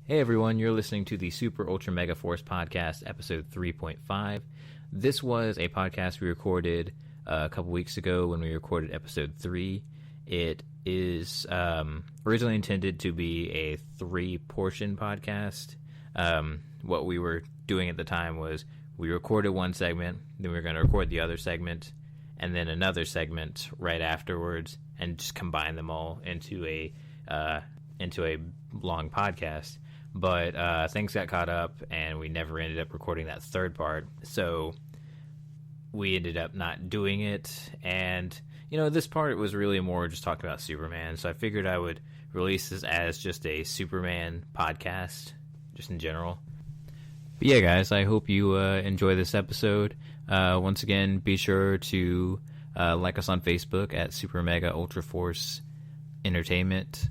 Hey everyone, you're listening to the Super Ultra Mega Force Podcast, episode 3.5. This was a podcast we recorded a couple weeks ago when we recorded episode 3. It is originally intended to be a 3-portion podcast. What we were doing at the time was we recorded one segment, then we were going to record the other segment, and then another segment right afterwards, and just combine them all into a long podcast. But things got caught up, and we never ended up recording that third part. So we ended up not doing it. And, this part was really more just talking about Superman. So I figured I would release this as just a Superman podcast, just in general. But yeah, guys, I hope you enjoy this episode. Once again, be sure to like us on Facebook at Super Mega Ultra Force Entertainment.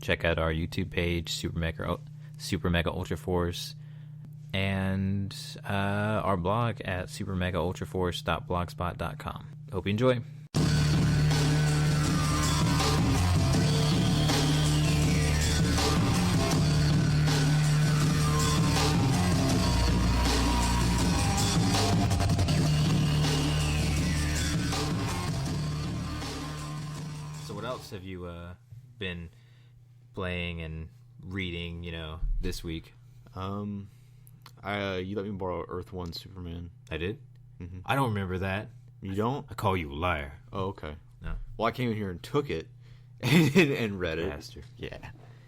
Check out our YouTube page, Super Mega Ultra Force, and our blog at supermegaultraforce.blogspot.com. Hope you enjoy. So what else have you been playing and reading, this week? You let me borrow Earth 1 Superman. I did? Mm-hmm. I don't remember that. You don't? I call you a liar. Oh, okay. No. Well, I came in here and took it and read it. Bastard. Yeah.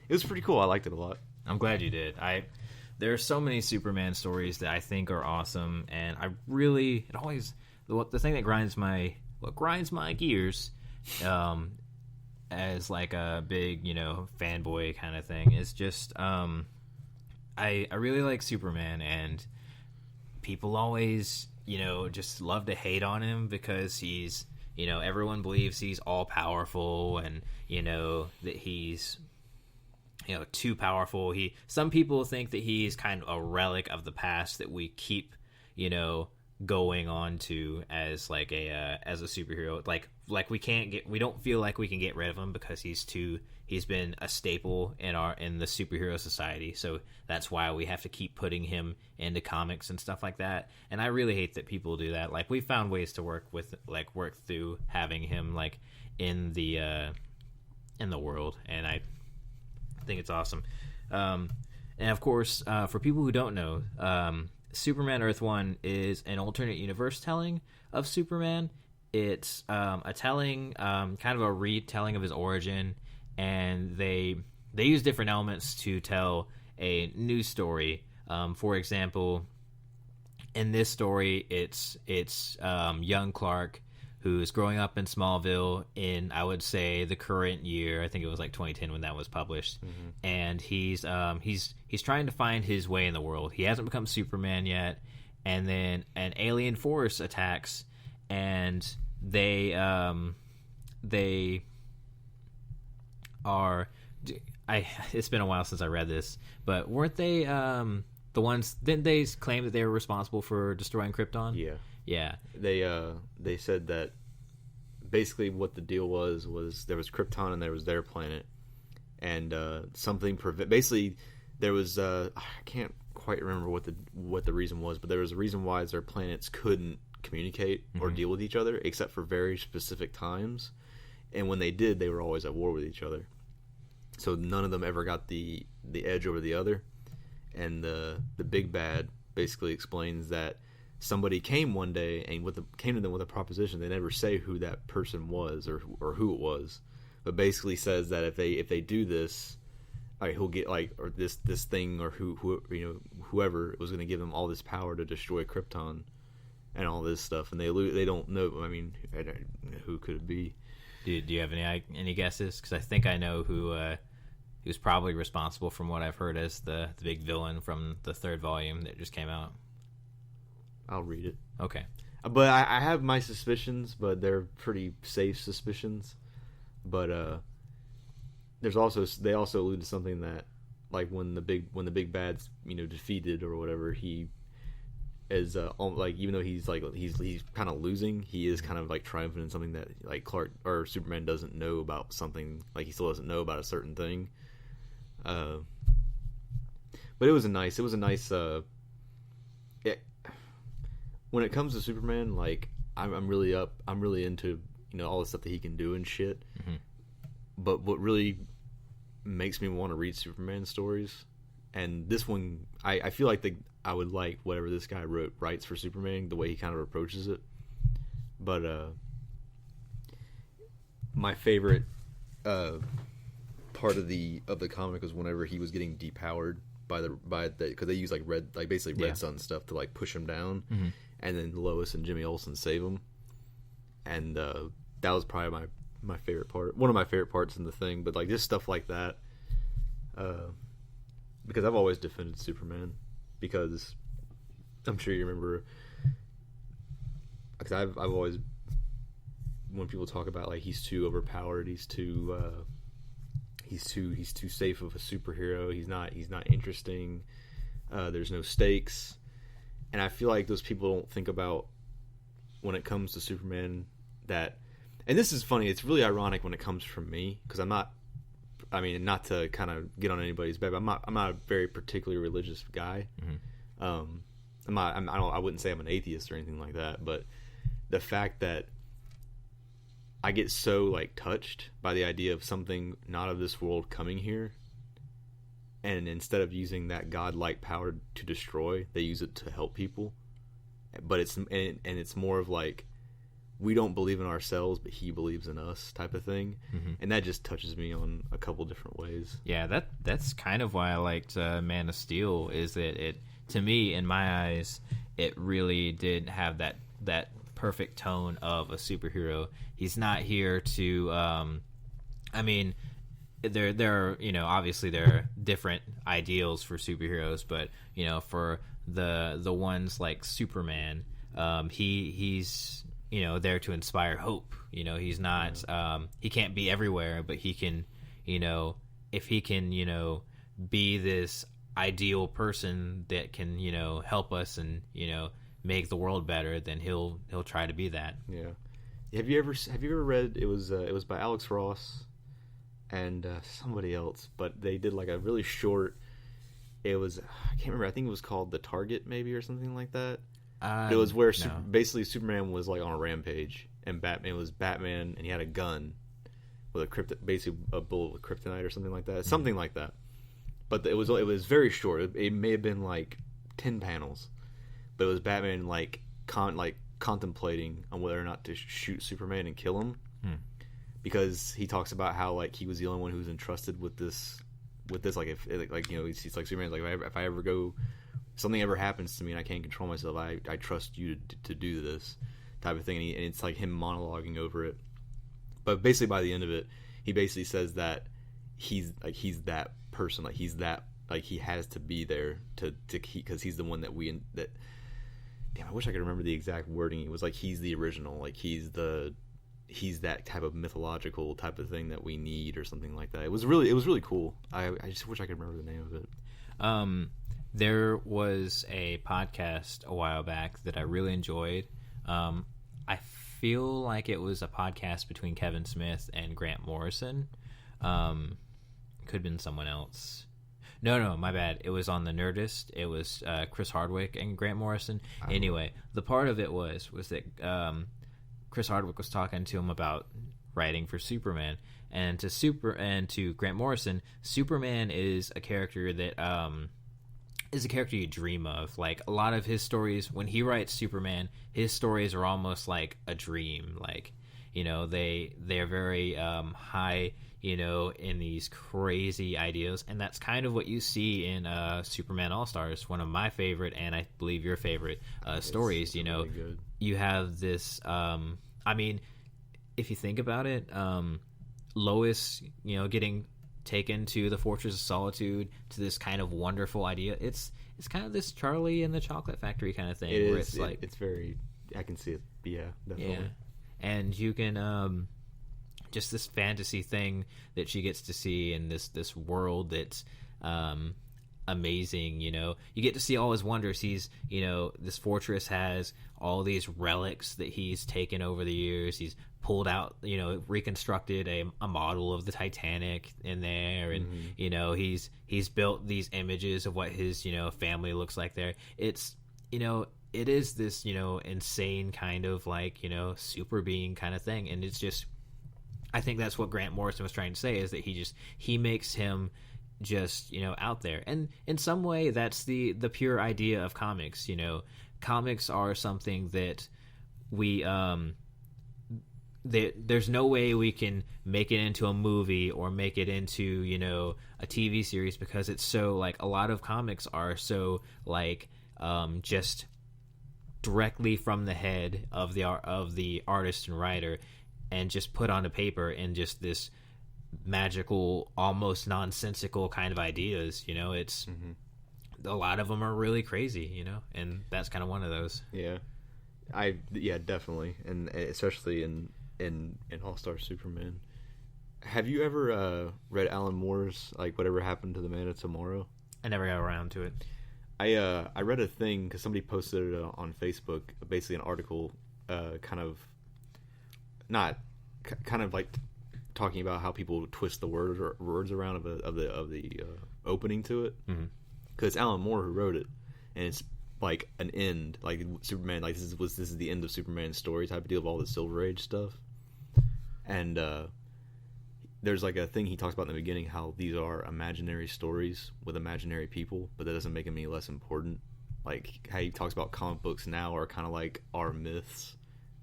It was pretty cool. I liked it a lot. I'm glad you did. There are so many Superman stories that I think are awesome, and I really, the thing that grinds my gears, as like a big, fanboy kind of thing, is just, I really like Superman, and people always, just love to hate on him because he's, everyone believes he's all powerful and, that he's, too powerful. Some people think that he's kind of a relic of the past that we keep, going on to as like as a superhero. Like we don't feel like we can get rid of him because he's been a staple in the superhero society. So that's why we have to keep putting him into comics and stuff like that. And I really hate that people do that. Like, we found ways to work through having him like in the world, and I think it's awesome. And of course, for people who don't know, Superman Earth 1 is an alternate universe telling of Superman. It's a telling, kind of a retelling of his origin, and they use different elements to tell a new story. For example, in this story, it's young Clark, who's growing up in Smallville in, I would say, the current year. I think it was like 2010 when that was published. Mm-hmm. And he's trying to find his way in the world. He hasn't become Superman yet. And then an alien force attacks, and they are. It's been a while since I read this, but weren't they the ones? Didn't they claim that they were responsible for destroying Krypton? Yeah. Yeah, they said that basically what the deal was there was Krypton and there was their planet, and something basically there was I can't quite remember what the reason was, but there was a reason why their planets couldn't communicate or deal with each other except for very specific times, and when they did, they were always at war with each other. So none of them ever got the edge over the other, and the big bad basically explains that somebody came one day and came to them with a proposition. They never say who that person was or who it was, but basically says that if they do this, he'll get or this thing or whoever was going to give them all this power to destroy Krypton and all this stuff. And they don't know. I mean, who could it be? Do you have any guesses? Because I think I know who's probably responsible, from what I've heard, as the big villain from the 3rd volume that just came out. I'll read it. Okay. But I have my suspicions, but they're pretty safe suspicions. But they also allude to something that, like, when the big bad's defeated or whatever, he is even though he's kind of losing, he is kind of like triumphant in something that like Clark or Superman doesn't know about something. Like, he still doesn't know about a certain thing. But it was a nice. When it comes to Superman, like I'm really into all the stuff that he can do and shit. Mm-hmm. But what really makes me want to read Superman stories, and this one, I feel like I would like whatever this guy writes for Superman, the way he kind of approaches it. But my favorite part of the comic was whenever he was getting depowered by the because they use basically Red Sun stuff to like push him down, Mm-hmm. and then Lois and Jimmy Olsen save him, and that was probably my favorite part, one of my favorite parts in the thing. But like just stuff like that, because I've always defended Superman, because I'm sure you remember, because I've always, when people talk about like he's too overpowered, he's too safe of a superhero, he's not interesting, there's no stakes, and I feel like those people don't think about, when it comes to Superman, that, and this is funny, it's really ironic when it comes from me, because not to kind of get on anybody's bed, but I'm not a very particularly religious guy. Mm-hmm. I wouldn't say I'm an atheist or anything like that, but the fact that I get so like touched by the idea of something not of this world coming here, and instead of using that godlike power to destroy, they use it to help people. But it's more of like, we don't believe in ourselves, but he believes in us type of thing. Mm-hmm. And that just touches me on a couple different ways. Yeah, that's kind of why I liked Man of Steel, is that it, to me, in my eyes, it really did have that perfect tone of a superhero. He's not here to there are, obviously there are different ideals for superheroes, but for the ones like Superman, he's there to inspire hope. He's not he can't be everywhere, but he can, if he can be this ideal person that can help us and make the world better, then he'll try to be that. Yeah. Have you ever read, it was by Alex Ross and somebody else, but they did like a really short, it was, I can't remember, I think it was called The Target maybe, or something like that. It was where basically Superman was like on a rampage, and Batman was Batman, and he had a gun with basically a bullet with kryptonite or something like that, something like that. But it was very short. It may have been like 10 panels, but it was Batman like contemplating on whether or not to shoot Superman and kill him, because he talks about how like he was the only one who was entrusted with this like, if like he's like, Superman's like, if I ever go, something ever happens to me and I can't control myself, I trust you to do this type of thing, and it's like him monologuing over it. But basically by the end of it, he basically says that he's that person, like he's that, like he has to be there to because he's the one that damn, I wish I could remember the exact wording. It was like he's the original, like he's that type of mythological type of thing that we need, or something like that. It was really cool. I just wish I could remember the name of it. There was a podcast a while back that I really enjoyed. I feel like it was a podcast between Kevin Smith and Grant Morrison. Could have been someone else. No, my bad. It was on the Nerdist. It was Chris Hardwick and Grant Morrison. Anyway, the part of it was that Chris Hardwick was talking to him about writing for Superman, and to Grant Morrison, Superman is a character that is a character you dream of. Like, a lot of his stories, when he writes Superman, his stories are almost like a dream. Like, they're very high, in these crazy ideas, and that's kind of what you see in Superman All-Stars, one of my favorite, and I believe your favorite stories. Really good. You have this, if you think about it, Lois, getting taken to the Fortress of Solitude, to this kind of wonderful idea. It's kind of this Charlie and the Chocolate Factory kind of thing. It's very, I can see it. Yeah, definitely. Yeah. And you can just this fantasy thing that she gets to see in this world that's amazing. You get to see all his wonders. He's, this fortress has all these relics that he's taken over the years. He's pulled out, reconstructed a model of the Titanic in there, and he's built these images of what his family looks like there. It's it is this insane kind of like super being kind of thing, and it's just, I think that's what Grant Morrison was trying to say, is that he makes him just out there. And in some way that's the pure idea of comics. Comics are something that we there's no way we can make it into a movie or make it into a TV series, because it's so like, a lot of comics are so like just directly from the head of the artist and writer, and just put on a paper in just this magical, almost nonsensical kind of ideas. It's a lot of them are really crazy, and that's kind of one of those. Yeah, definitely, and especially in All-Star Superman. Have you ever read Alan Moore's like Whatever Happened to the Man of Tomorrow? I never got around to it. I read a thing because somebody posted it on Facebook, basically an article, kind of like talking about how people twist the words around of the opening to it, because it's Alan Moore who wrote it, and it's like an end, like Superman, like this is the end of Superman's story type of deal of all the Silver Age stuff, and there's like a thing he talks about in the beginning, how these are imaginary stories with imaginary people, but that doesn't make them any less important. Like how he talks about comic books now are kind of like our myths,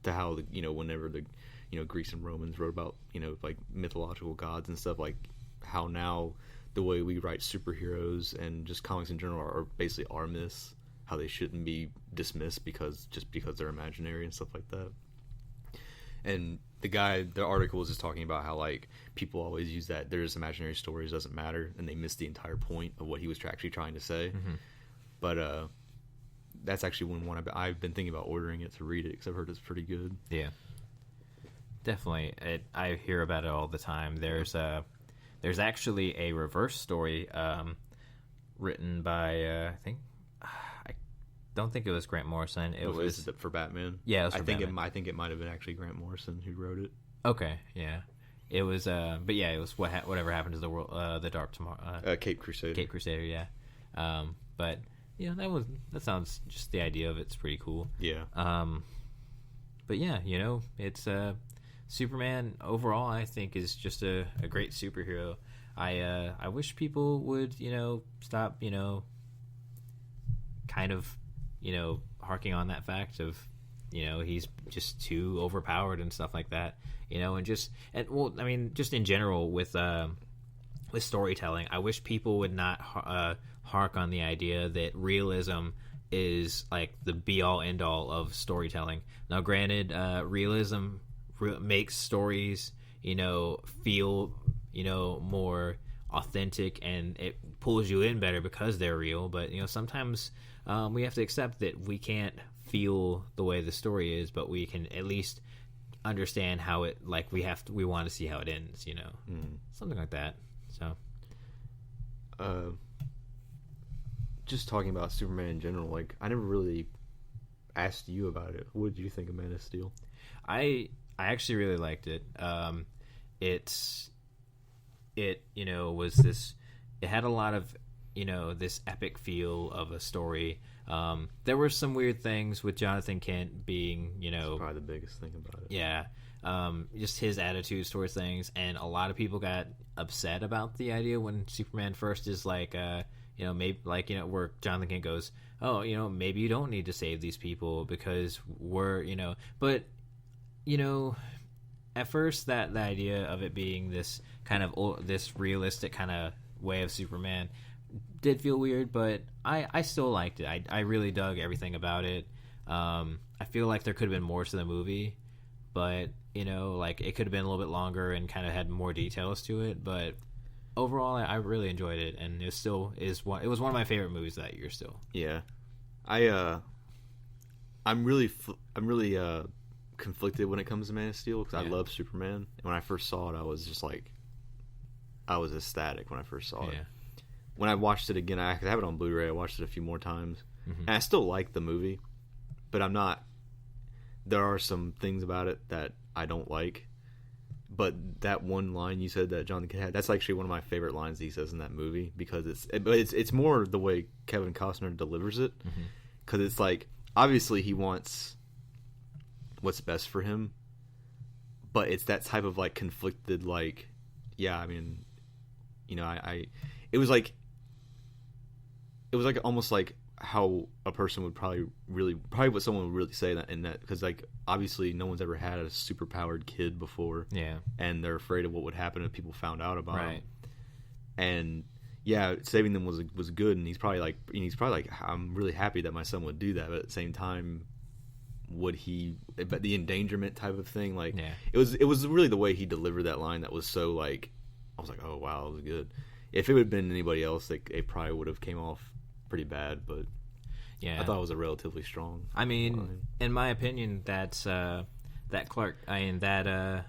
to how whenever the Greeks and Romans wrote about like mythological gods and stuff, like how now the way we write superheroes and just comics in general are basically our myths, how they shouldn't be dismissed because they're imaginary and stuff like that. And the article was just talking about how like people always use that there's imaginary stories, doesn't matter, and they miss the entire point of what he was actually trying to say. But that's actually one I've been thinking about ordering it to read it, because I've heard it's pretty good. Yeah, definitely. I hear about it all the time. There's actually a reverse story written by I don't think it was Grant Morrison. It was for Batman. Yeah, it was for Batman. I think it might have been actually Grant Morrison who wrote it. Okay, yeah. It was, but yeah, it was whatever happened to the world, the Dark Tomorrow. Caped Crusader. Caped Crusader, yeah. But that sounds, just the idea of it's pretty cool. Yeah. But yeah, it's Superman overall, I think, is just a great superhero. I wish people would stop kind of harking on that fact of he's just too overpowered and stuff like that, just in general with storytelling, I wish people would not hark on the idea that realism is like the be all end all of storytelling. Now granted, realism makes stories feel more authentic, and it pulls you in better because they're real, but sometimes we have to accept that we can't feel the way the story is, but we can at least understand how it, like, we want to see how it ends, something like that. So just talking about Superman in general, like, I never really asked you about it. What did you think of Man of Steel? I actually really liked it. It was this, it had a lot of this epic feel of a story. There were some weird things with Jonathan Kent being that's probably the biggest thing about it. Yeah. Just his attitudes towards things, and a lot of people got upset about the idea when Superman first is like maybe like where Jonathan Kent goes, oh, maybe you don't need to save these people because we're but at first that the idea of it being this kind of this realistic kind of way of Superman did feel weird, but I still liked it. I really dug everything about it. I feel like there could have been more to the movie, but like it could have been a little bit longer and kind of had more details to it. But overall, I really enjoyed it, and it still is one. It was one of my favorite movies that year. Still, yeah. I'm really conflicted when it comes to Man of Steel, because I love Superman, and when I first saw it, I was just like, I was ecstatic when I first saw it. when I watched it again, I have it on Blu-ray. I watched it a few more times, and I still like the movie, but I'm not. There are some things about it that I don't like. But that one line you said that Jonathan Kidd had, that's actually one of my favorite lines he says in that movie, because it's more the way Kevin Costner delivers it, because it's like, obviously he wants what's best for him, but it's that type of like conflicted, like, yeah, I mean, you know, it was like almost like how a person would probably what someone would really say in that, because like obviously no one's ever had a super powered kid before, and they're afraid of what would happen if people found out about him. And yeah, saving them was good, and he's probably like I'm really happy that my son would do that, but at the same time, would he? But the endangerment type of thing, like, it was really the way he delivered that line that was so, like, I was like, oh wow, that was good. If it would have been anybody else, it probably would have came off pretty bad, but I thought it was a relatively strong. I mean, line. In my opinion, that's that Clark. I mean that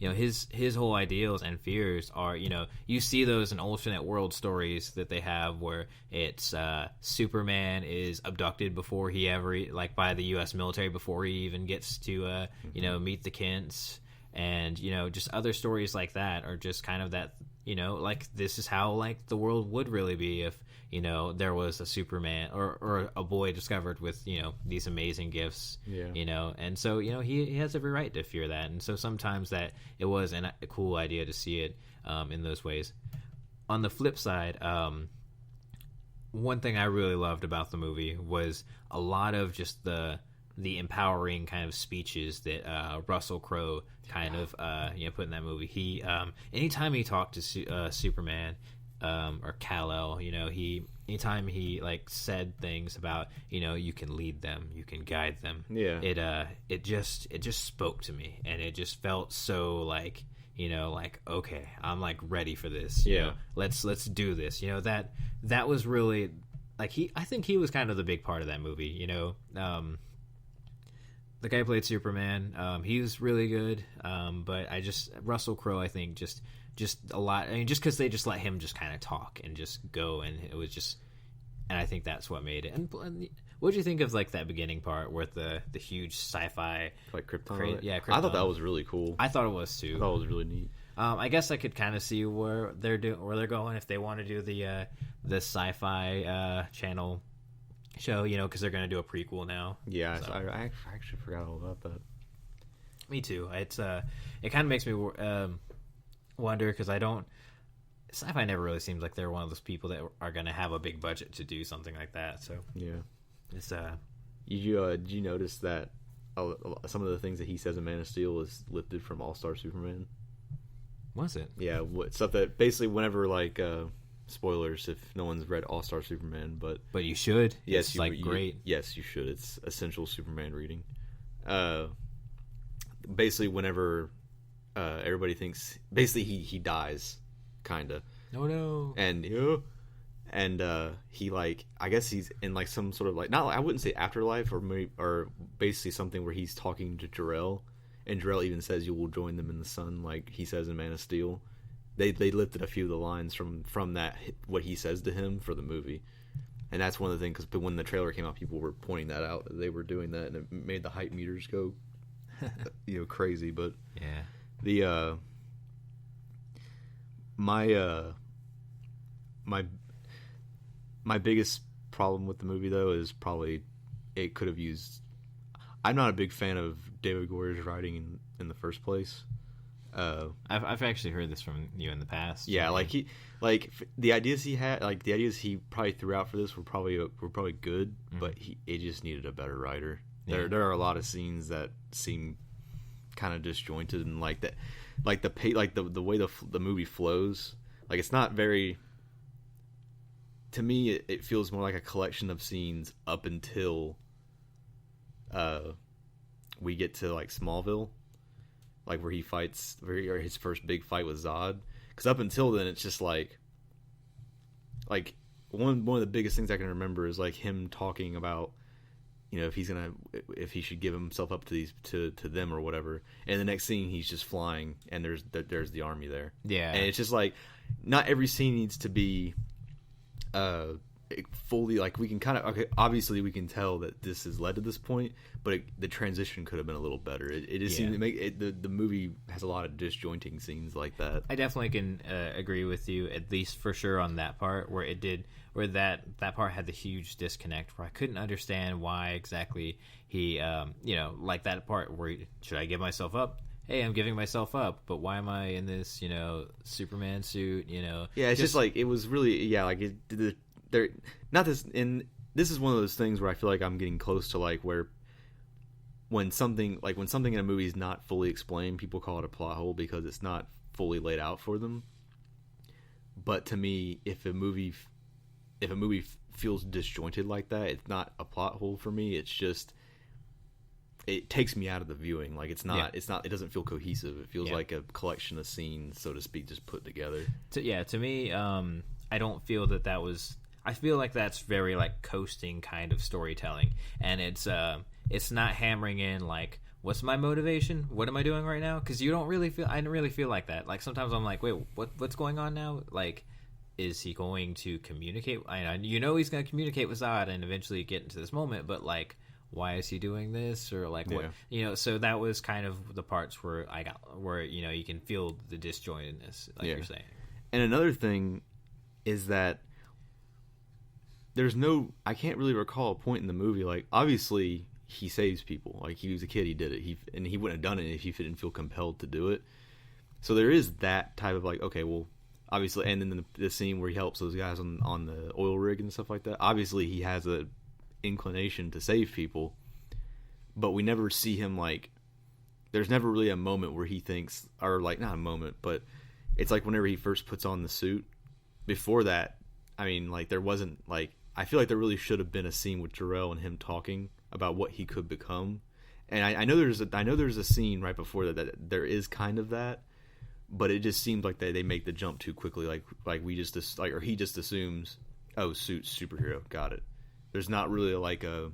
you know, his whole ideals and fears are, you know, you see those in alternate world stories that they have where it's Superman is abducted before he ever, like, by the U.S. military before he even gets to you know, meet the Kents, and, you know, just other stories like that are just kind of that, you know, like, this is how, like, the world would really be if, you know, there was a Superman or a boy discovered with, you know, these amazing gifts, you know, and so, you know, he has every right to fear that, and so sometimes that it was a cool idea to see it in those ways. On the flip side, one thing I really loved about the movie was a lot of just the empowering kind of speeches that Russell Crowe kind of you know, put in that movie. He anytime he talked to Superman or Kal-El, you know, anytime he like said things about, you know, you can lead them, you can guide them. It just spoke to me, and it just felt so like, you know, like, okay, I'm like ready for this. You know, let's do this. You know, that was really like I think he was kind of the big part of that movie. You know, the guy who played Superman, he was really good. But Russell Crowe, I think just a lot. I mean, just because they just let him just kind of talk and just go, and it was just, and I think that's what made it. And what did you think of like that beginning part with the huge sci-fi, like Krypton? Krypton. I thought that was really cool. I thought it was too. I thought it was really neat. I guess I could kind of see where they're going if they want to do the sci-fi channel show, you know, because they're going to do a prequel now. Yeah, so. I actually forgot all about that. Me too. It's it kind of makes me wonder, because sci-fi never really seems like they're one of those people that are going to have a big budget to do something like that. So yeah, it's did you notice that some of the things that he says in Man of Steel is lifted from All-Star Superman? Was it? Yeah, stuff that basically whenever, like, spoilers if no one's read All-Star Superman, but you should. Yes, it's like great. Yes, you should. It's essential Superman reading. Basically, whenever everybody thinks, basically he dies, kinda. Oh no. And he, like, I guess he's in like some sort of like, not, I wouldn't say afterlife, or basically something where he's talking to Jor-El, and Jor-El even says you will join them in the sun, like he says in Man of Steel. They lifted a few of the lines from that, what he says to him, for the movie, and that's one of the things, because when the trailer came out, people were pointing that out, that they were doing that, and it made the hype meters go you know, crazy. But yeah, the my biggest problem with the movie, though, is probably it could have used. I'm not a big fan of David Goyer's writing in the first place. I've actually heard this from you in the past. Yeah, the ideas he had, like the ideas he probably threw out for this were probably good, but it just needed a better writer. Yeah. There are a lot of scenes that seem kind of disjointed, and like that, like the way the movie flows, like it's not very. To me, it feels more like a collection of scenes up until we get to like Smallville, like where he fights, or his first big fight with Zod. Because up until then, it's just like one of the biggest things I can remember is like him talking about, if he should give himself up to these to them or whatever. And the next scene, he's just flying, and there's the army there. Yeah, and it's just like not every scene needs to be fully like we can kind of obviously we can tell that this has led to this point, but the transition could have been a little better. It just seemed to make it, the movie has a lot of disjointing scenes like that. I definitely can agree with you, at least for sure on that part where it did, where that part had the huge disconnect where I couldn't understand why exactly he like that part where should I give myself up? Hey, I'm giving myself up, but why am I in this Superman suit? It's just like it was really like it. There, not this, and this is one of those things where I feel like I'm getting close to like where when something in a movie is not fully explained, people call it a plot hole because it's not fully laid out for them. But to me, if a movie feels disjointed like that, it's not a plot hole for me. It's just it takes me out of the viewing. Like it doesn't feel cohesive. It feels like a collection of scenes, so to speak, just put together. To me, I don't feel that was. I feel like that's very like coasting kind of storytelling, and it's not hammering in like what's my motivation, what am I doing right now? Because I don't really feel like that. Like sometimes I'm like, wait, what's going on now? Like, is he going to communicate? He's going to communicate with Zod and eventually get into this moment, but like, why is he doing this? Or like what So that was kind of the parts where you can feel the disjointedness, like you're saying. And another thing is that I can't really recall a point in the movie, like, obviously he saves people. Like, he was a kid, he did it. And he wouldn't have done it if he didn't feel compelled to do it. So there is that type of, like, okay, well, obviously, and then the scene where he helps those guys on the oil rig and stuff like that. Obviously, he has a inclination to save people, but we never see him, like, there's never really a moment where he thinks, or, like, not a moment, but it's like whenever he first puts on the suit. Before that, I mean, like, there wasn't, like, I feel like there really should have been a scene with Jor-El and him talking about what he could become. And I know there's a scene right before that there is kind of that, but it just seems like they make the jump too quickly. Like we just or he just assumes, oh, suit superhero, got it. There's not really like a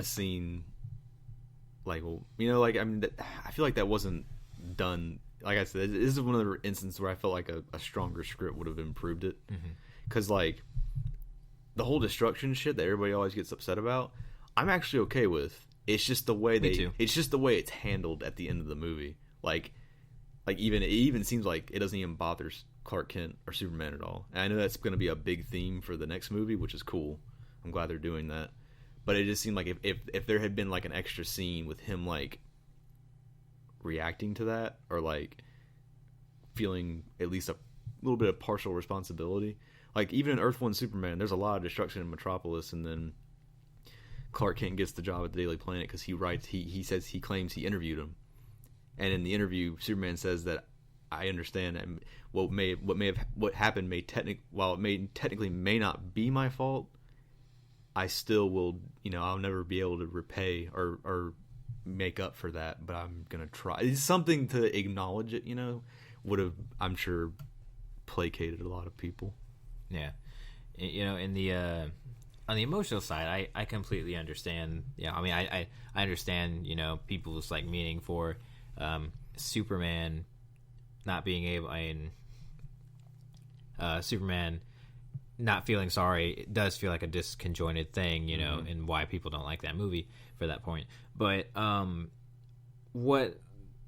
scene like, well, like, I mean, I feel like that wasn't done. Like I said, this is one of the instances where I felt like a stronger script would have improved it. Because, like, the whole destruction shit that everybody always gets upset about, I'm actually okay with. It's just the way it's just the way it's handled at the end of the movie. Like it even seems like it doesn't even bother Clark Kent or Superman at all. And I know that's going to be a big theme for the next movie, which is cool. I'm glad they're doing that. But it just seemed like if there had been like an extra scene with him like reacting to that, or like feeling at least a little bit of partial responsibility. Like, even in Earth 1 Superman, there's a lot of destruction in Metropolis, and then Clark Kent gets the job at the Daily Planet because he claims he interviewed him. And in the interview, Superman says that, I understand, and what happened may technically may not be my fault, I still will, I'll never be able to repay or make up for that, but I'm gonna try. It's something to acknowledge it, would have, I'm sure, placated a lot of people. Yeah, in the on the emotional side, I completely understand. Yeah, I mean, I understand, people's like meaning for Superman not being able. Superman not feeling sorry, it does feel like a disconjointed thing, and why people don't like that movie for that point. But what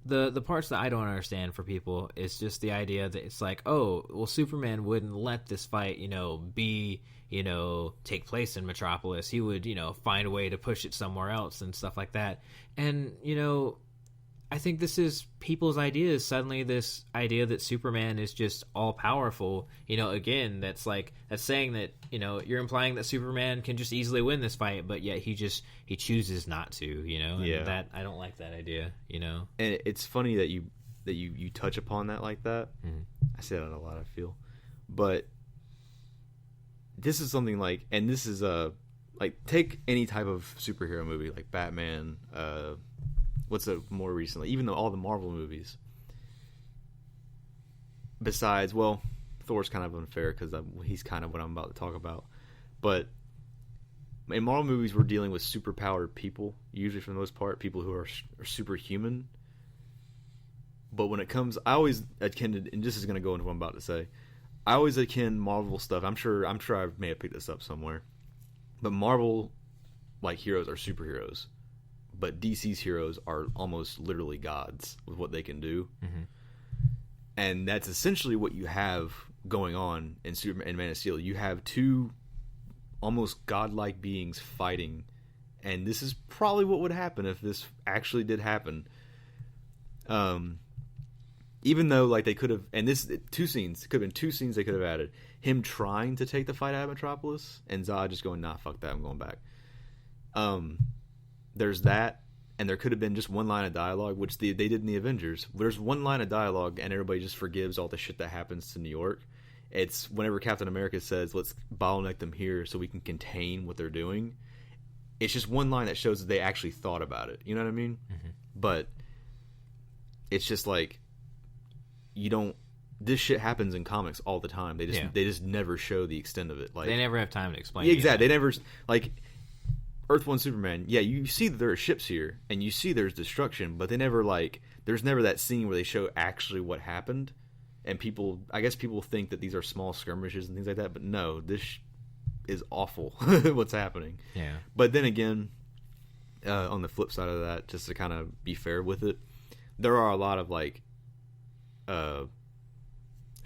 the parts that I don't understand for people is just the idea that it's like, oh, well, Superman wouldn't let this fight, take place in Metropolis. He would, find a way to push it somewhere else and stuff like that. And, I think this is people's ideas. Suddenly this idea that Superman is just all powerful, again, that's saying that, you're implying that Superman can just easily win this fight, but yet he chooses not to, and that I don't like that idea, And it's funny that you touch upon that like that. I say that a lot, I feel. But this is something like, and this is like, take any type of superhero movie like Batman, what's a more recently, even though all the Marvel movies, besides, well, Thor's kind of unfair because he's kind of what I'm about to talk about, but in Marvel movies, we're dealing with superpowered people, usually for the most part, people who are superhuman. But when it comes, I always akin to, and this is going to go into what I'm about to say. I always akin Marvel stuff. I'm sure I may have picked this up somewhere, but Marvel like heroes are superheroes, but DC's heroes are almost literally gods with what they can do, and that's essentially what you have going on in Superman and Man of Steel. You have two almost godlike beings fighting, and this is probably what would happen if this actually did happen. Even though like they could have, and this could have been two scenes they could have added: him trying to take the fight out of Metropolis, and Zod just going, "Nah, fuck that, I'm going back." There's that, and there could have been just one line of dialogue, which they did in the Avengers. There's one line of dialogue, and everybody just forgives all the shit that happens to New York. It's whenever Captain America says, "Let's bottleneck them here so we can contain what they're doing." It's just one line that shows that they actually thought about it. You know what I mean? But it's just like, you don't. This shit happens in comics all the time. They just never show the extent of it. Like, they never have time to explain. Exactly. They never, like Earth 1 Superman. Yeah, you see that there are ships here, and you see there's destruction, but they never like. There's never that scene where they show actually what happened, and people. I guess people think that these are small skirmishes and things like that, but no, this is awful. What's happening? Yeah. But then again, on the flip side of that, just to kind of be fair with it, there are a lot of like.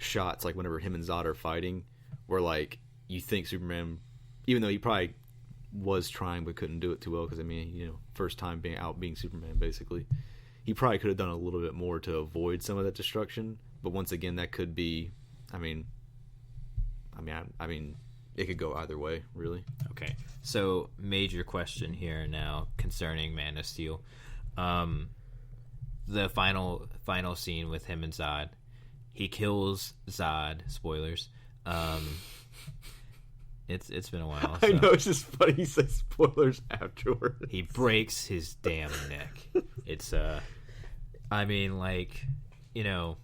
Shots like whenever him and Zod are fighting, where like you think Superman, even though he probably was trying but couldn't do it too well, because I mean, you know, first time being Superman, basically, he probably could have done a little bit more to avoid some of that destruction. But once again, that could be, I mean, it could go either way, really. Okay, so major question here now concerning Man of Steel. The final scene with him and Zod, he kills Zod. Spoilers. It's been a while. So. I know, it's just funny he says spoilers afterward. He breaks his damn neck. It's I mean, like, you know,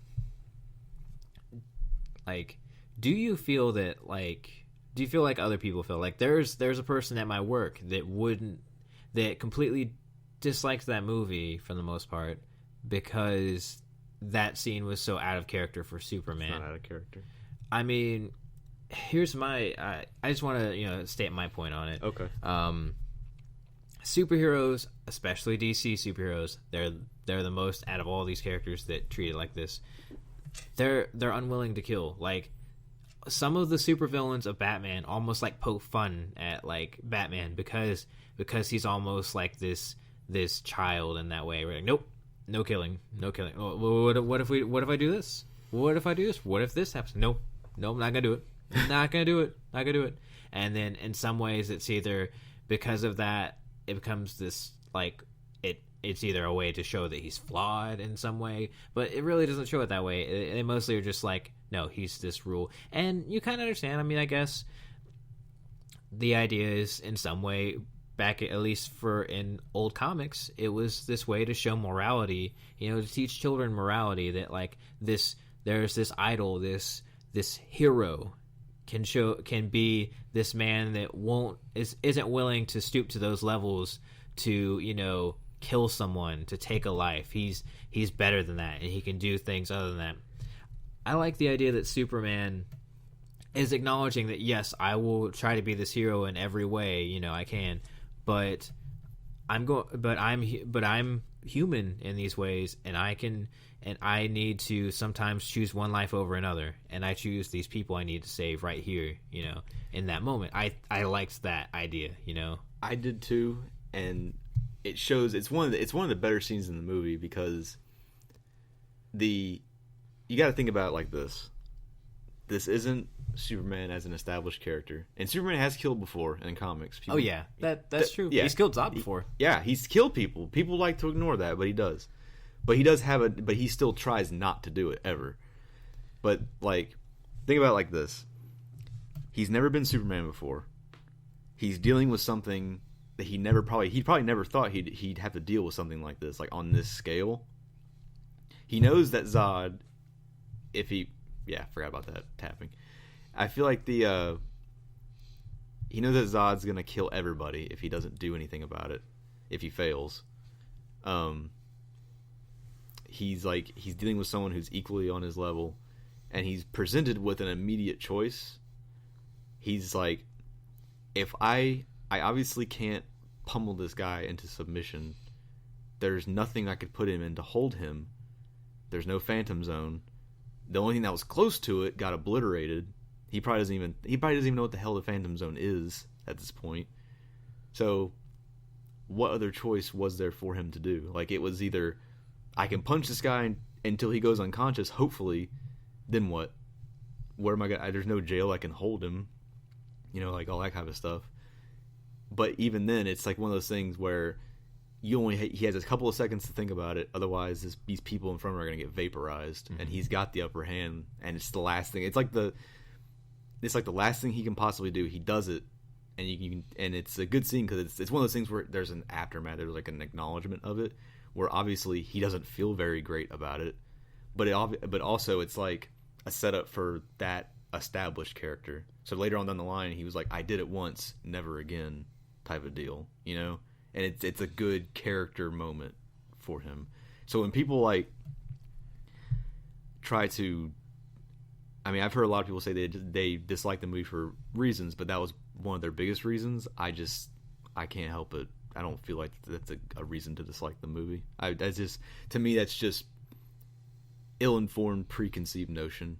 like, do you feel that, like, do you feel like other people feel like there's a person at my work that completely dislikes that movie for the most part because that scene was so out of character for Superman? It's not out of character. I mean, here's my I just want to state my point on it. Okay. Superheroes, especially DC superheroes, they're the most out of all these characters that treat it like this. They're unwilling to kill. Like, some of the supervillains of Batman almost like poke fun at like Batman because he's almost like this child in that way. We're like, nope, no killing. Oh, what if I do this? What if I do this? What if this happens? Nope, I'm not gonna do it. Not gonna do it. And then in some ways, it's either because of that, it becomes this like it's either a way to show that he's flawed in some way, but it really doesn't show it that way. They mostly are just like, no, he's this rule. And you kind of understand. I mean, I guess the idea is in some way, back at least for in old comics, it was this way to show morality, to teach children morality, that like there's this idol, this hero can be this man that isn't willing to stoop to those levels to, kill someone, to take a life. He's better than that, and he can do things other than that. I like the idea that Superman is acknowledging that, yes, I will try to be this hero in every way, I can, but I'm human in these ways, and I need to sometimes choose one life over another, and I choose these people I need to save right here, in that moment. I liked that idea, I did too, and it shows. It's one of the better scenes in the movie, because you got to think about it like this. This isn't Superman as an established character, and Superman has killed before in comics. People, that's true. Yeah. He's killed Zod before. He's killed people. People like to ignore that, but he does. But he still tries not to do it ever. But like, think about it like this: he's never been Superman before. He's dealing with something that he probably never thought he'd have to deal with something like this, like on this scale. He knows that Zod, forgot about that tapping. I feel like he knows that Zod's gonna kill everybody if he doesn't do anything about it. If he fails, he's dealing with someone who's equally on his level, and he's presented with an immediate choice. He's like, if I obviously can't pummel this guy into submission. There's nothing I could put him in to hold him. There's no Phantom Zone. The only thing that was close to it got obliterated. He probably doesn't even know what the hell the Phantom Zone is at this point. So, what other choice was there for him to do? Like, it was either I can punch this guy until he goes unconscious, hopefully. Then what? Where am I gonna? There's no jail I can hold him. You know, like all that kind of stuff. But even then, it's like one of those things where he has a couple of seconds to think about it. Otherwise, these people in front of him are going to get vaporized, and he's got the upper hand. And it's the last thing. It's like the last thing he can possibly do. He does it, and it's a good scene because it's one of those things where there's an aftermath. There's like an acknowledgement of it, where obviously he doesn't feel very great about it, but also it's like a setup for that established character. So later on down the line, he was like, "I did it once, never again," type of deal, you know. And it's a good character moment for him. So when people like try to, I mean, I've heard a lot of people say they dislike the movie for reasons, but that was one of their biggest reasons. I can't help it. I don't feel like that's a reason to dislike the movie. To me, that's just ill-informed, preconceived notion.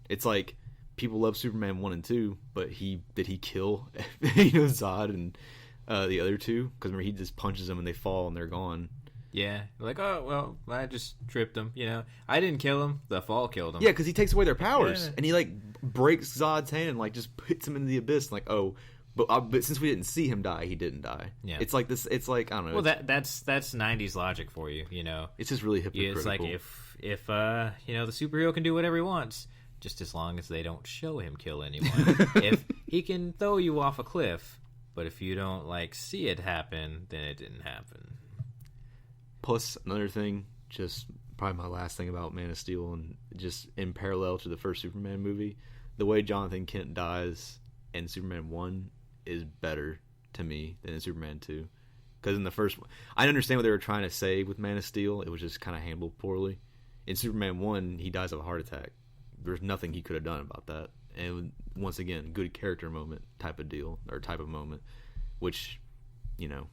It's like people love Superman 1 and 2, but did he kill Zod and the other two? Because remember, he just punches them and they fall and they're gone. Yeah, like, oh, well, I just tripped him, you know. I didn't kill him. The fall killed him. Yeah, because he takes away their powers. Yeah. And he, like, breaks Zod's hand and, like, just puts him into the abyss. Like, oh, but since we didn't see him die, he didn't die. Yeah. It's like this, it's like, I don't know. Well, that's 90s logic for you, you know. It's just really hypocritical. It's like, if the superhero can do whatever he wants, just as long as they don't show him kill anyone. If he can throw you off a cliff, but if you don't, like, see it happen, then it didn't happen. Plus, another thing, just probably my last thing about Man of Steel, and just in parallel to the first Superman movie, the way Jonathan Kent dies in Superman 1 is better to me than in Superman 2. Because in the first one, I understand what they were trying to say with Man of Steel. It was just kind of handled poorly. In Superman 1, he dies of a heart attack. There's nothing he could have done about that. And once again, good character moment type of deal, or type of moment, which, you know,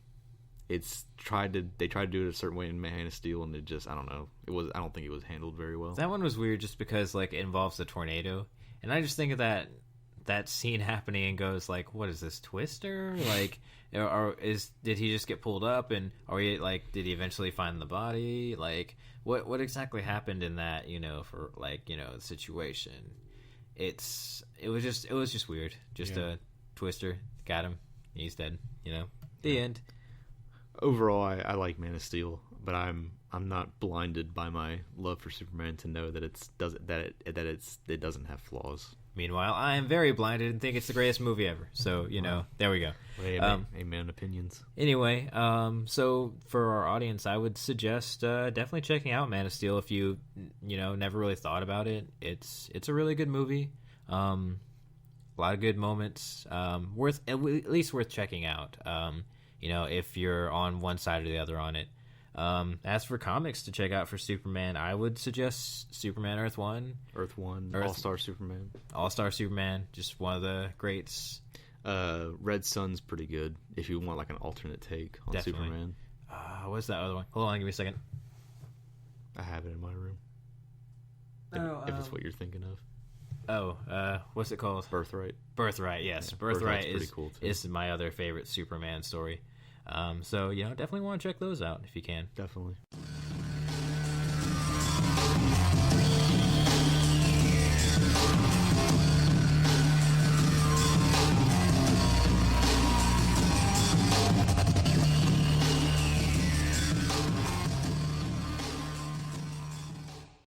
they tried to do it a certain way in Man of Steel, and it just, I don't know. I don't think it was handled very well. That one was weird just because, like, it involves a tornado. And I just think of that scene happening and goes, like, what is this, Twister? Like, did he just get pulled up, and did he eventually find the body? Like, what exactly happened in that, you know, for, like, you know, situation? It was just weird. Just a Twister got him. He's dead, you know. The end. Overall, I like Man of Steel, but I'm not blinded by my love for Superman to know that it doesn't have flaws. Meanwhile, I am very blinded and think it's the greatest movie ever. So, you know, there we go. Amen. Opinions. Anyway, so for our audience, I would suggest definitely checking out Man of Steel if you never really thought about it. It's a really good movie. A lot of good moments. At least worth checking out. You know, if you're on one side or the other on it. As for comics to check out for Superman, I would suggest Superman Earth 1. All-Star Superman. All-Star Superman, just one of the greats. Red Sun's pretty good if you want like an alternate take on Definitely. Superman. What's that other one? Hold on, give me a second. I have it in my room. If it's what you're thinking of. What's it called? Birthright. Yes. Yeah, Birthright is cool too. Is my other favorite Superman story. So, you know, definitely want to check those out if you can. Definitely.